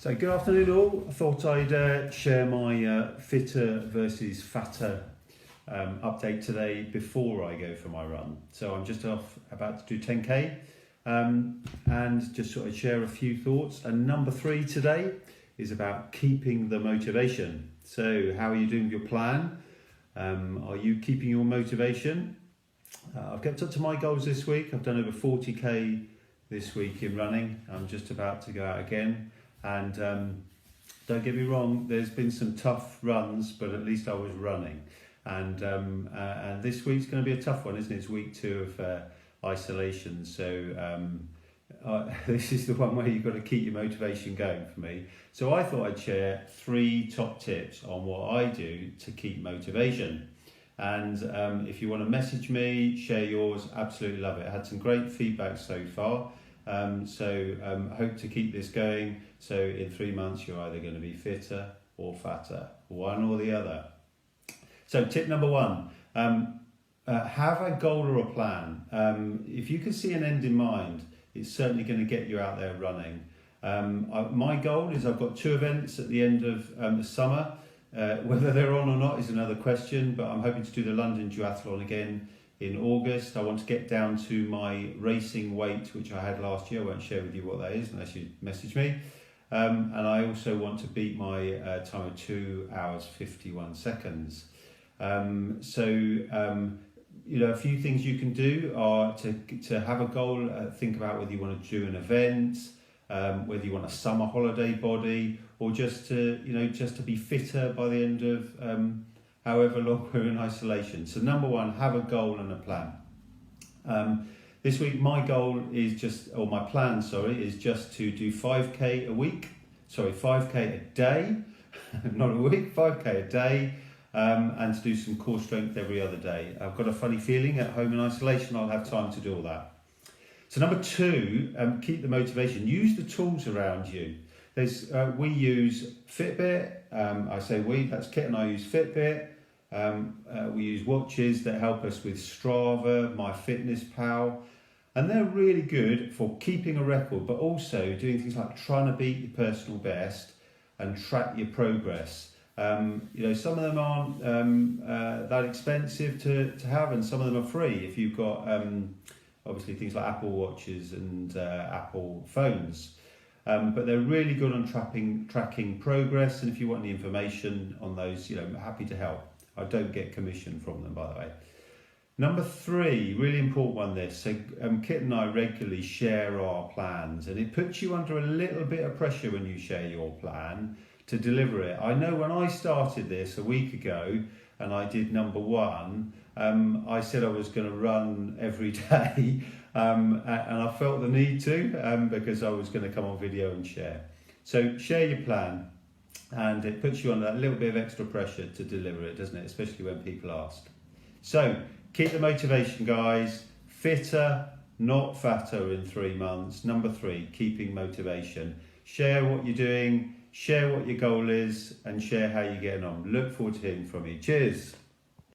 So good afternoon all. I thought I'd share my fitter versus fatter update today before I go for my run. So I'm just about to do 10k and just sort of share a few thoughts. And number 3 today is about keeping the motivation. So how are you doing with your plan? Are you keeping your motivation? I've kept up to my goals this week. I've done over 40k this week in running. I'm just about to go out again. And don't get me wrong, there's been some tough runs, but at least I was running. And this week's going to be a tough one, isn't it? It's week 2 of isolation. So this is the one where you've got to keep your motivation going for me. So I thought I'd share 3 top tips on what I do to keep motivation. And if you want to message me, share yours, absolutely love it. I had some great feedback so far. Hope to keep this going. So in 3 months, you're either going to be fitter or fatter, one or the other. So tip number 1, have a goal or a plan. If you can see an end in mind, it's certainly going to get you out there running. My goal is I've got 2 events at the end of the summer. Whether they're on or not is another question, but I'm hoping to do the London Duathlon again in August. I want to get down to my racing weight, which I had last year. I won't share with you what that is unless you message me. And I also want to beat my time of 2 hours 51 seconds. A few things you can do are to have a goal. Think about whether you want to do an event, whether you want a summer holiday body, or just to be fitter by the end of however long we're in isolation. So number 1, have a goal and a plan. This week my goal is my plan is just to do 5k a day, not a week, 5k a day, and to do some core strength every other day. I've got a funny feeling at home in isolation I'll have time to do all that. So number 2, keep the motivation. Use the tools around you. We use Fitbit. I say we, that's Kit and I use Fitbit. We use watches that help us with Strava, MyFitnessPal, and they're really good for keeping a record, but also doing things like trying to beat your personal best and track your progress. Some of them aren't that expensive to have, and some of them are free if you've got obviously things like Apple Watches and Apple phones. But they're really good on tracking progress, and if you want any information on those, I'm happy to help. I don't get commission from them, by the way. Number 3, really important one this. So Kit and I regularly share our plans, and it puts you under a little bit of pressure when you share your plan to deliver it. I know when I started this a week ago and I did number 1, I said I was going to run every day, and I felt the need to because I was going to come on video and share. So share your plan, and it puts you under that little bit of extra pressure to deliver it, doesn't it? Especially when people ask. So keep the motivation, guys. Fitter, not fatter in 3 months. Number 3, keeping motivation. Share what you're doing, share what your goal is, and share how you're getting on. Look forward to hearing from you. Cheers.